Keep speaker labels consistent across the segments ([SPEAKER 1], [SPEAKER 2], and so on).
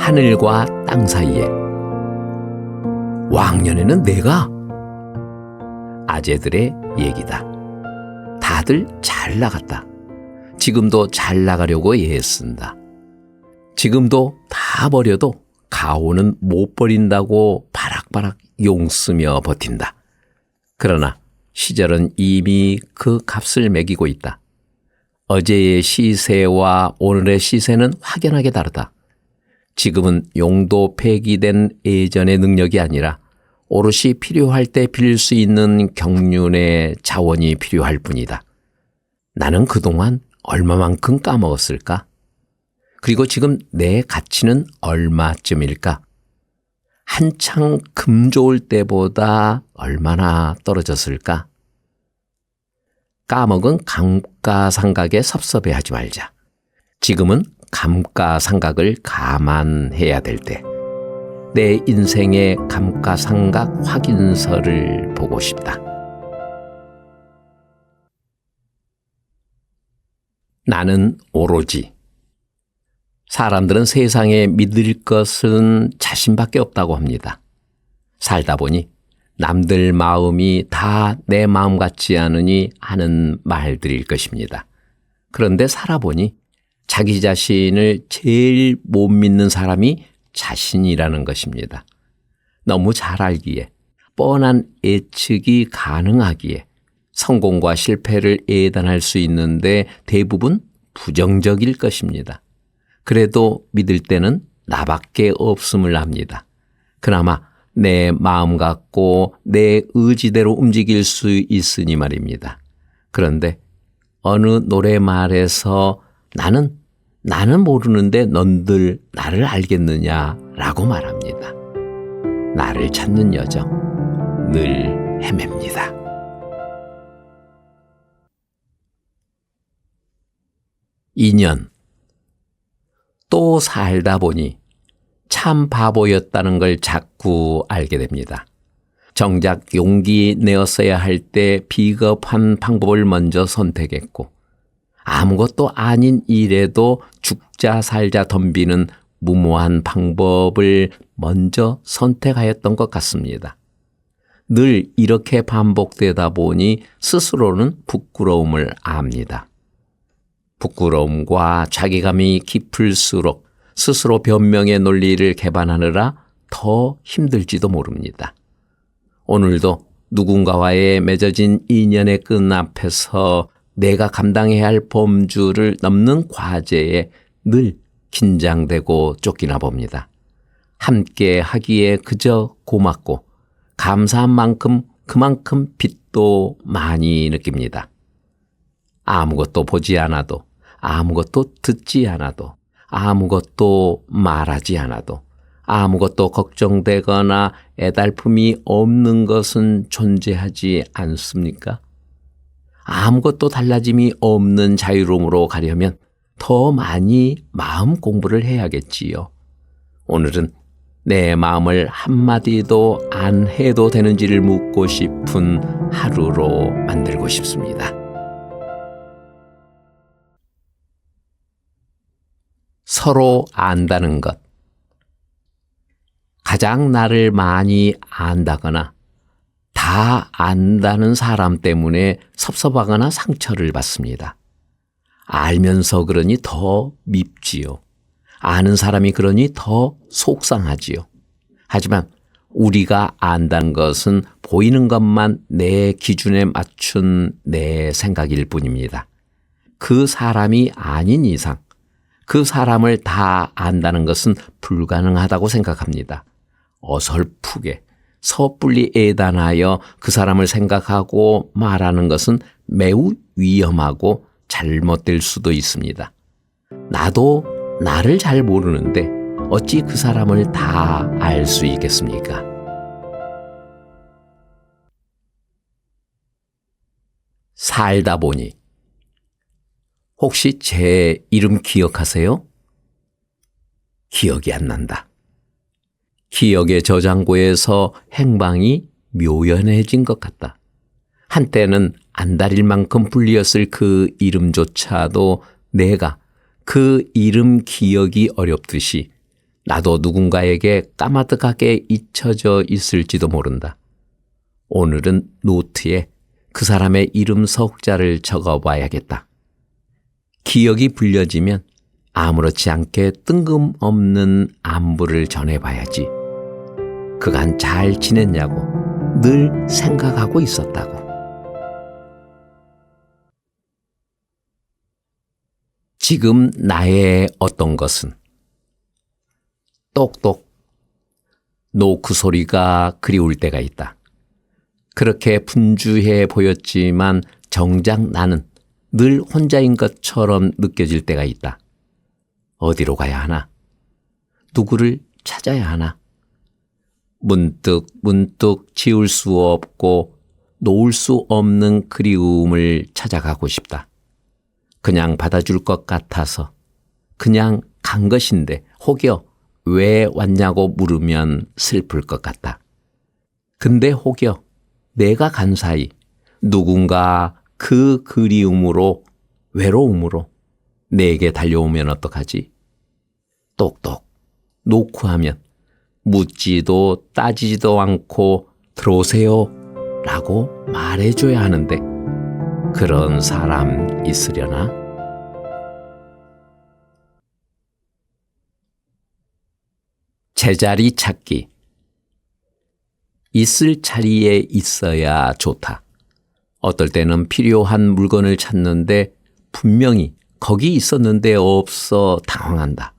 [SPEAKER 1] 하늘과 땅 사이에. 왕년에는 내가 아재들의 얘기다. 다들 잘 나갔다. 지금도 잘 나가려고 애쓴다. 지금도 다 버려도 가오는 못 버린다고 바락바락 용쓰며 버틴다. 그러나 시절은 이미 그 값을 매기고 있다. 어제의 시세와 오늘의 시세는 확연하게 다르다. 지금은 용도 폐기된 예전의 능력이 아니라 오롯이 필요할 때 빌릴 수 있는 경륜의 자원이 필요할 뿐이다. 나는 그동안 얼마만큼 까먹었을까? 그리고 지금 내 가치는 얼마쯤일까? 한창 금 좋을 때보다 얼마나 떨어졌을까? 까먹은 감가상각에 섭섭해하지 말자. 지금은 감가상각을 감안해야 될 때, 내 인생의 감가상각 확인서를 보고 싶다. 나는 오로지. 사람들은 세상에 믿을 것은 자신밖에 없다고 합니다. 살다 보니 남들 마음이 다 내 마음 같지 않으니 하는 말들일 것입니다. 그런데 살아보니 자기 자신을 제일 못 믿는 사람이 자신이라는 것입니다. 너무 잘 알기에, 뻔한 예측이 가능하기에 성공과 실패를 예단할 수 있는데 대부분 부정적일 것입니다. 그래도 믿을 때는 나밖에 없음을 압니다. 그나마 내 마음 같고 내 의지대로 움직일 수 있으니 말입니다. 그런데 어느 노래말에서 나는 모르는데 넌들 나를 알겠느냐라고 말합니다. 나를 찾는 여정 늘 헤맵니다. 인연. 또 살다 보니 참 바보였다는 걸 자꾸 알게 됩니다. 정작 용기 내었어야 할 때 비겁한 방법을 먼저 선택했고, 아무것도 아닌 일에도 죽자 살자 덤비는 무모한 방법을 먼저 선택하였던 것 같습니다. 늘 이렇게 반복되다 보니 스스로는 부끄러움을 압니다. 부끄러움과 자기감이 깊을수록 스스로 변명의 논리를 개발하느라 더 힘들지도 모릅니다. 오늘도 누군가와의 맺어진 인연의 끈 앞에서 내가 감당해야 할 범주를 넘는 과제에 늘 긴장되고 쫓기나 봅니다. 함께 하기에 그저 고맙고 감사한 만큼 그만큼 빚도 많이 느낍니다. 아무것도 보지 않아도, 아무것도 듣지 않아도, 아무것도 말하지 않아도, 아무것도 걱정되거나 애달픔이 없는 것은 존재하지 않습니까? 아무것도 달라짐이 없는 자유로움으로 가려면 더 많이 마음 공부를 해야겠지요. 오늘은 내 마음을 한마디도 안 해도 되는지를 묻고 싶은 하루로 만들고 싶습니다. 서로 안다는 것. 가장 나를 많이 안다거나 다 안다는 사람 때문에 섭섭하거나 상처를 받습니다. 알면서 그러니 더 밉지요. 아는 사람이 그러니 더 속상하지요. 하지만 우리가 안다는 것은 보이는 것만 내 기준에 맞춘 내 생각일 뿐입니다. 그 사람이 아닌 이상 그 사람을 다 안다는 것은 불가능하다고 생각합니다. 어설프게 섣불리 애단하여 그 사람을 생각하고 말하는 것은 매우 위험하고 잘못될 수도 있습니다. 나도 나를 잘 모르는데 어찌 그 사람을 다 알 수 있겠습니까? 살다 보니. 혹시 제 이름 기억하세요? 기억이 안 난다. 기억의 저장고에서 행방이 묘연해진 것 같다. 한때는 안달일 만큼 불리었을 그 이름조차도 내가 그 이름 기억이 어렵듯이 나도 누군가에게 까마득하게 잊혀져 있을지도 모른다. 오늘은 노트에 그 사람의 이름 석자를 적어봐야겠다. 기억이 불려지면 아무렇지 않게 뜬금없는 안부를 전해봐야지. 그간 잘 지냈냐고 늘 생각하고 있었다고. 지금 나의 어떤 것은 똑똑 노크 소리가 그리울 때가 있다. 그렇게 분주해 보였지만 정작 나는 늘 혼자인 것처럼 느껴질 때가 있다. 어디로 가야 하나? 누구를 찾아야 하나? 문득 지울 수 없고 놓을 수 없는 그리움을 찾아가고 싶다. 그냥 받아줄 것 같아서 그냥 간 것인데 혹여 왜 왔냐고 물으면 슬플 것 같다. 근데 혹여 내가 간 사이 누군가 그 그리움으로 외로움으로 내게 달려오면 어떡하지? 똑똑 놓고 하면 묻지도 따지지도 않고 들어오세요 라고 말해줘야 하는데 그런 사람 있으려나? 제자리 찾기. 있을 자리에 있어야 좋다. 어떨 때는 필요한 물건을 찾는데 분명히 거기 있었는데 없어 당황한다.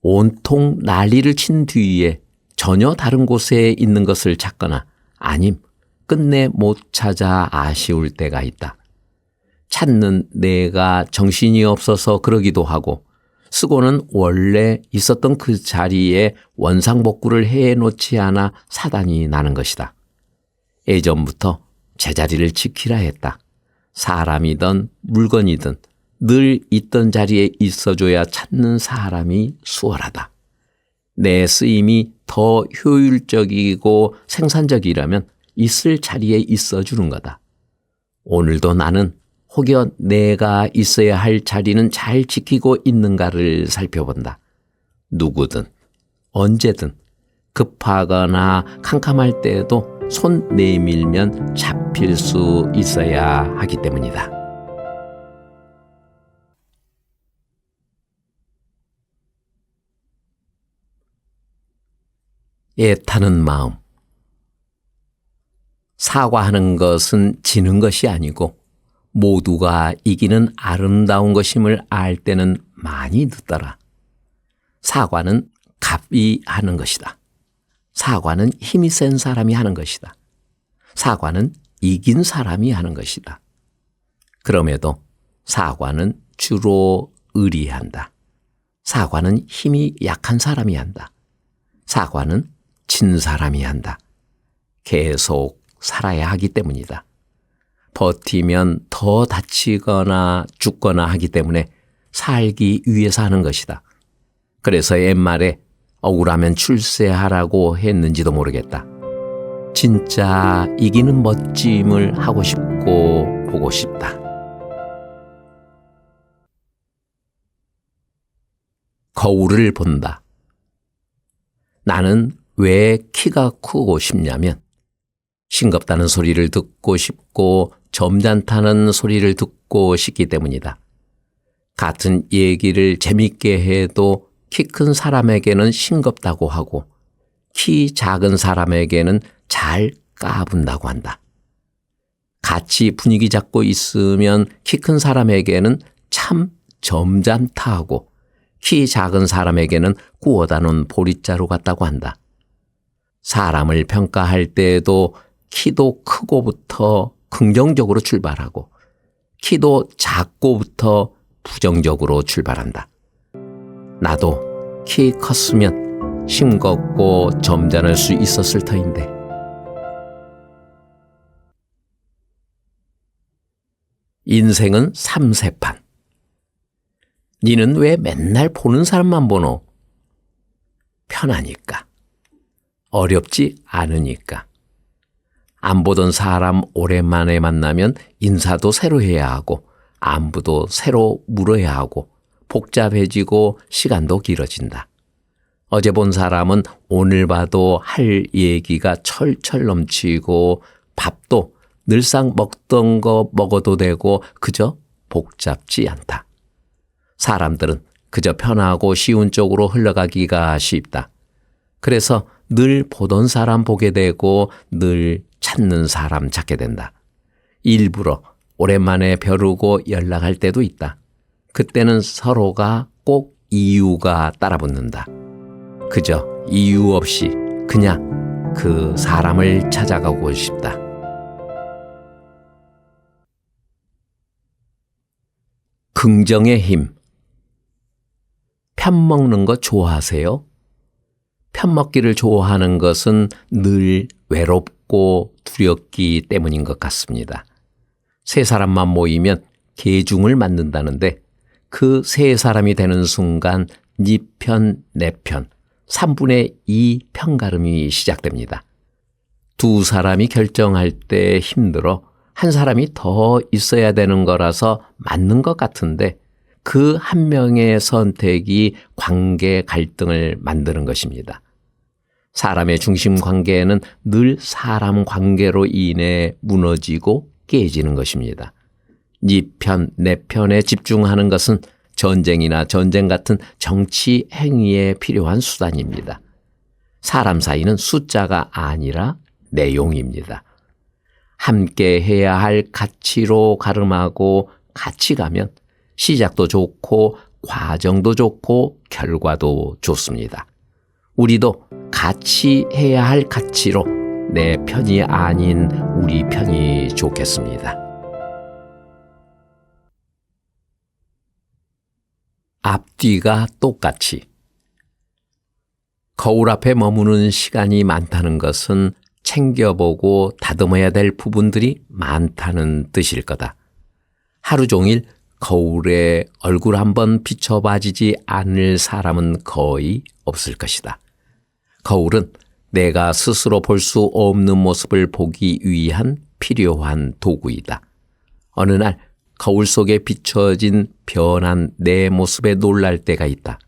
[SPEAKER 1] 온통 난리를 친 뒤에 전혀 다른 곳에 있는 것을 찾거나 아님 끝내 못 찾아 아쉬울 때가 있다. 찾는 내가 정신이 없어서 그러기도 하고 쓰고는 원래 있었던 그 자리에 원상복구를 해놓지 않아 사단이 나는 것이다. 예전부터 제자리를 지키라 했다. 사람이든 물건이든 늘 있던 자리에 있어줘야 찾는 사람이 수월하다. 내 쓰임이 더 효율적이고 생산적이라면 있을 자리에 있어주는 거다. 오늘도 나는 혹여 내가 있어야 할 자리는 잘 지키고 있는가를 살펴본다. 누구든 언제든 급하거나 캄캄할 때에도 손 내밀면 잡힐 수 있어야 하기 때문이다. 애타는 마음. 사과하는 것은 지는 것이 아니고 모두가 이기는 아름다운 것임을 알 때는 많이 늦더라. 사과는 갑이 하는 것이다. 사과는 힘이 센 사람이 하는 것이다. 사과는 이긴 사람이 하는 것이다. 그럼에도 사과는 주로 의리한다. 사과는 힘이 약한 사람이 한다. 사과는 진 사람이 한다. 계속 살아야 하기 때문이다. 버티면 더 다치거나 죽거나 하기 때문에 살기 위해서 하는 것이다. 그래서 옛말에 억울하면 출세하라고 했는지도 모르겠다. 진짜 이기는 멋짐을 하고 싶고 보고 싶다. 거울을 본다. 나는 왜 키가 크고 싶냐면 싱겁다는 소리를 듣고 싶고 점잖다는 소리를 듣고 싶기 때문이다. 같은 얘기를 재밌게 해도 키 큰 사람에게는 싱겁다고 하고 키 작은 사람에게는 잘 까분다고 한다. 같이 분위기 잡고 있으면 키 큰 사람에게는 참 점잖다 하고 키 작은 사람에게는 구워다 놓은 보릿자루 같다고 한다. 사람을 평가할 때에도 키도 크고부터 긍정적으로 출발하고 키도 작고부터 부정적으로 출발한다. 나도 키 컸으면 싱겁고 점잖을 수 있었을 터인데. 인생은 삼세판. 니는 왜 맨날 보는 사람만 보노? 편하니까. 어렵지 않으니까. 안 보던 사람 오랜만에 만나면 인사도 새로 해야 하고 안부도 새로 물어야 하고 복잡해지고 시간도 길어진다. 어제 본 사람은 오늘 봐도 할 얘기가 철철 넘치고 밥도 늘상 먹던 거 먹어도 되고 그저 복잡지 않다. 사람들은 그저 편하고 쉬운 쪽으로 흘러가기가 쉽다. 그래서 늘 보던 사람 보게 되고 늘 찾는 사람 찾게 된다. 일부러 오랜만에 벼르고 연락할 때도 있다. 그때는 서로가 꼭 이유가 따라붙는다. 그저 이유 없이 그냥 그 사람을 찾아가고 싶다. 긍정의 힘. 편먹는 거 좋아하세요? 편먹기를 좋아하는 것은 늘 외롭고 두렵기 때문인 것 같습니다. 세 사람만 모이면 계중을 만든다는데 그 세 사람이 되는 순간 네 편, 내 편, 3분의 2 편가름이 시작됩니다. 두 사람이 결정할 때 힘들어 한 사람이 더 있어야 되는 거라서 맞는 것 같은데 그 한 명의 선택이 관계 갈등을 만드는 것입니다. 사람의 중심 관계는 늘 사람 관계로 인해 무너지고 깨지는 것입니다. 네 편, 내 편에 집중하는 것은 전쟁이나 전쟁 같은 정치 행위에 필요한 수단입니다. 사람 사이는 숫자가 아니라 내용입니다. 함께 해야 할 가치로 가름하고 같이 가면 시작도 좋고 과정도 좋고 결과도 좋습니다. 우리도 같이 해야 할 가치로 내 편이 아닌 우리 편이 좋겠습니다. 앞뒤가 똑같이. 거울 앞에 머무는 시간이 많다는 것은 챙겨보고 다듬어야 될 부분들이 많다는 뜻일 거다. 하루 종일 거울에 얼굴 한번 비춰봐지지 않을 사람은 거의 없을 것이다. 거울은 내가 스스로 볼 수 없는 모습을 보기 위한 필요한 도구이다. 어느 날 거울 속에 비춰진 변한 내 모습에 놀랄 때가 있다.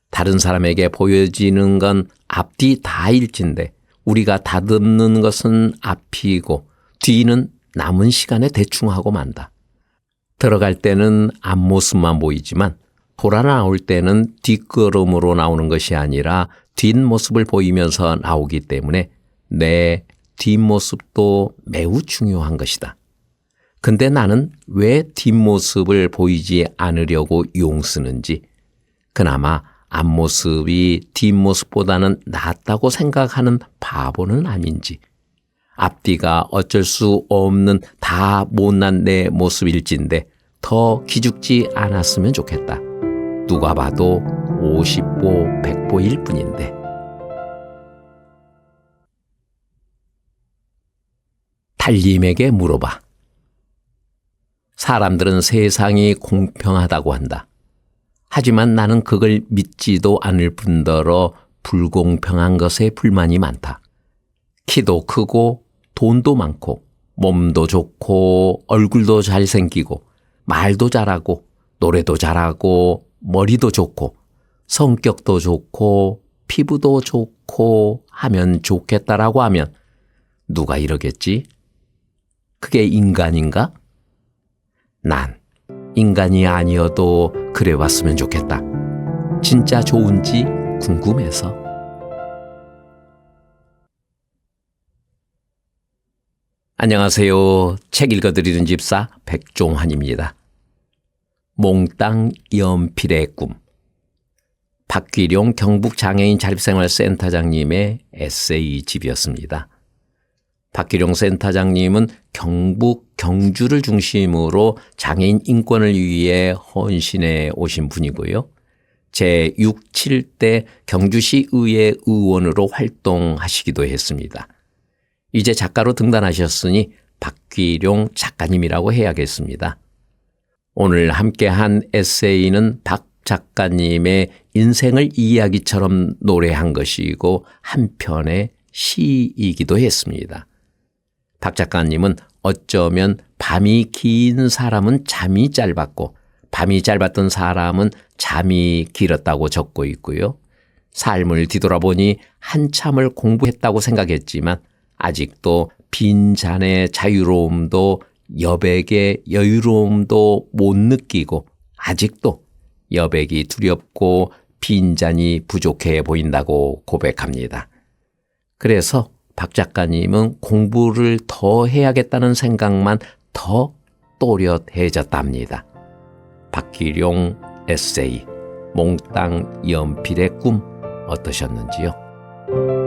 [SPEAKER 1] 다른 사람에게 보여지는 건 앞뒤 다 일진데 우리가 다듬는 것은 앞이고 뒤는 남은 시간에 대충 하고 만다. 들어갈 때는 앞모습만 보이지만 돌아 나올 때는 뒷걸음으로 나오는 것이 아니라 뒷모습을 보이면서 나오기 때문에 내 뒷모습도 매우 중요한 것이다. 근데 나는 왜 뒷모습을 보이지 않으려고 용쓰는지, 그나마 앞모습이 뒷모습보다는 낫다고 생각하는 바보는 아닌지, 앞뒤가 어쩔 수 없는 다 못난 내 모습일진데 더 기죽지 않았으면 좋겠다. 누가 봐도 50보 100보일 뿐인데. 달님에게 물어봐. 사람들은 세상이 공평하다고 한다. 하지만 나는 그걸 믿지도 않을 뿐더러 불공평한 것에 불만이 많다. 키도 크고 돈도 많고 몸도 좋고 얼굴도 잘생기고 말도 잘하고 노래도 잘하고 머리도 좋고 성격도 좋고 피부도 좋고 하면 좋겠다라고 하면 누가 이러겠지? 그게 인간인가? 난 인간이 아니어도 그래 왔으면 좋겠다. 진짜 좋은지 궁금해서. 안녕하세요. 책 읽어드리는 집사 백종환입니다. 몽땅 연필의 꿈. 박귀룡 경북장애인 자립생활센터장님의 에세이집이었습니다. 박귀룡 센터장님은 경북 경주를 중심으로 장애인 인권을 위해 헌신해 오신 분이고요. 제6, 7대 경주시 의회 의원으로 활동하시기도 했습니다. 이제 작가로 등단하셨으니 박귀룡 작가님이라고 해야겠습니다. 오늘 함께한 에세이는 박 작가님의 인생을 이야기처럼 노래한 것이고 한편의 시이기도 했습니다. 박 작가님은 어쩌면 밤이 긴 사람은 잠이 짧았고 밤이 짧았던 사람은 잠이 길었다고 적고 있고요. 삶을 뒤돌아보니 한참을 공부했다고 생각했지만 아직도 빈잔의 자유로움도 여백의 여유로움도 못 느끼고 아직도 여백이 두렵고 빈잔이 부족해 보인다고 고백합니다. 그래서 박 작가님은 공부를 더 해야겠다는 생각만 더 또렷해졌답니다. 박기룡 에세이 몽땅 연필의 꿈 어떠셨는지요?